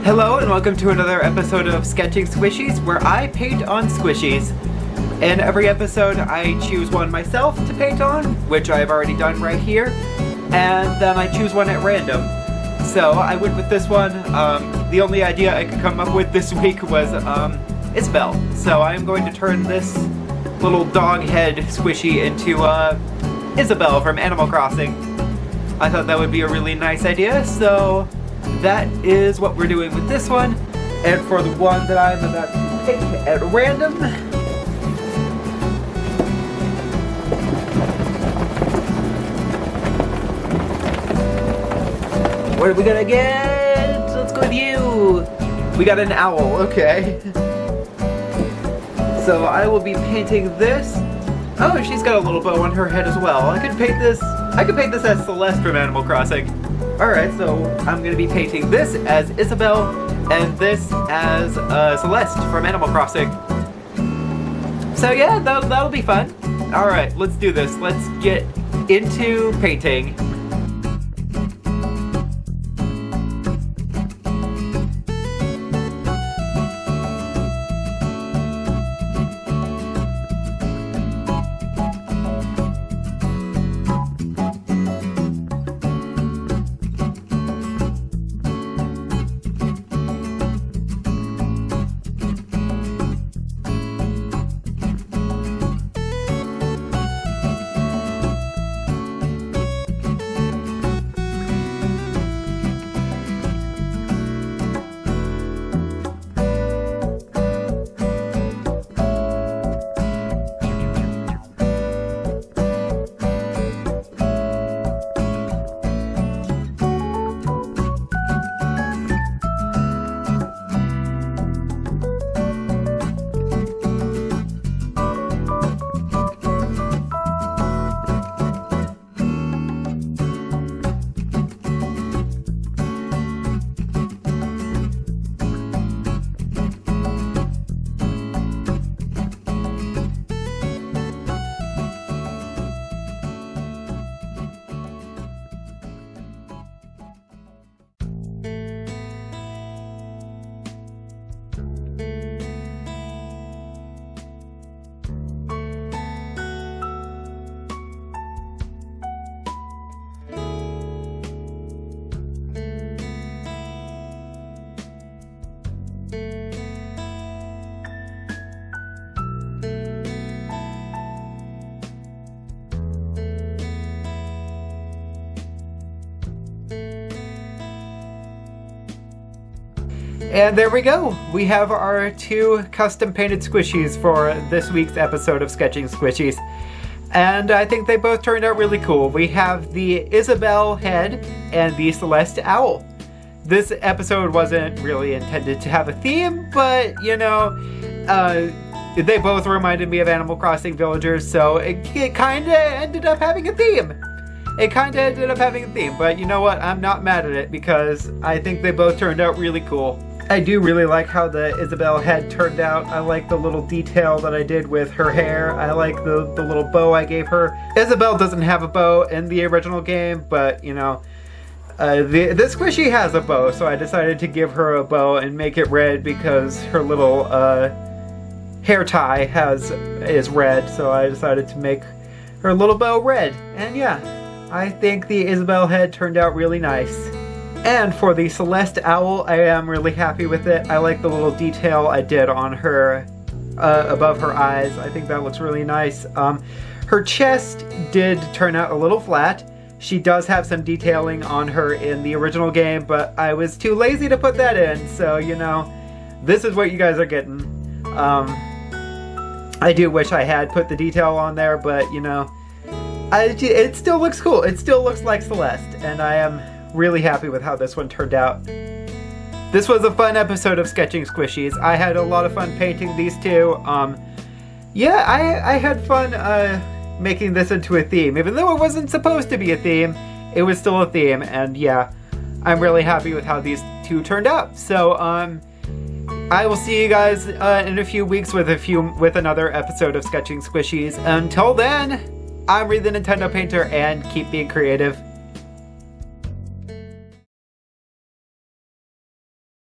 Hello and welcome to another episode of Sketching Squishies, where I paint on squishies. In every episode I choose one myself to paint on, which I've already done right here, and then I choose one at random. So I went with this one. The only idea I could come up with this week was Isabelle. So I'm going to turn this little dog head squishy into Isabelle from Animal Crossing. I thought that would be a really nice idea, so that is what we're doing with this one. And for the one that I'm about to pick at random, what are we gonna get? Let's go with you. We got an owl, okay. So I will be painting this. Oh, she's got a little bow on her head as well. I could paint this as Celeste from Animal Crossing. Alright, so I'm gonna be painting this as Isabelle and this as Celeste from Animal Crossing. So yeah, that'll be fun. Alright, let's do this. Let's get into painting. And there we go! We have our two custom painted squishies for this week's episode of Sketching Squishies. And I think they both turned out really cool. We have the Isabelle head and the Celeste Owl. This episode wasn't really intended to have a theme, but you know, they both reminded me of Animal Crossing villagers, so it kinda ended up having a theme. But you know what? I'm not mad at it because I think they both turned out really cool. I do really like how the Isabelle head turned out. I like the little detail that I did with her hair. I like the little bow I gave her. Isabelle doesn't have a bow in the original game, but you know, the squishy has a bow, so I decided to give her a bow and make it red because her little hair tie is red, so I decided to make her little bow red. And yeah, I think the Isabelle head turned out really nice. And for the Celeste Owl, I am really happy with it. I like the little detail I did on her, above her eyes. I think that looks really nice. Her chest did turn out a little flat. She does have some detailing on her in the original game, but I was too lazy to put that in, so you know, this is what you guys are getting. I do wish I had put the detail on there, but you know, it still looks cool. It still looks like Celeste, and I am really happy with how this one turned out. This was a fun episode of Sketching Squishies. I had a lot of fun painting these two. Yeah, I had fun making this into a theme. Even though it wasn't supposed to be a theme, it was still a theme, and yeah, I'm really happy with how these two turned out. So, I will see you guys in a few weeks with another episode of Sketching Squishies. Until then, I'm Reed the Nintendo Painter, and keep being creative.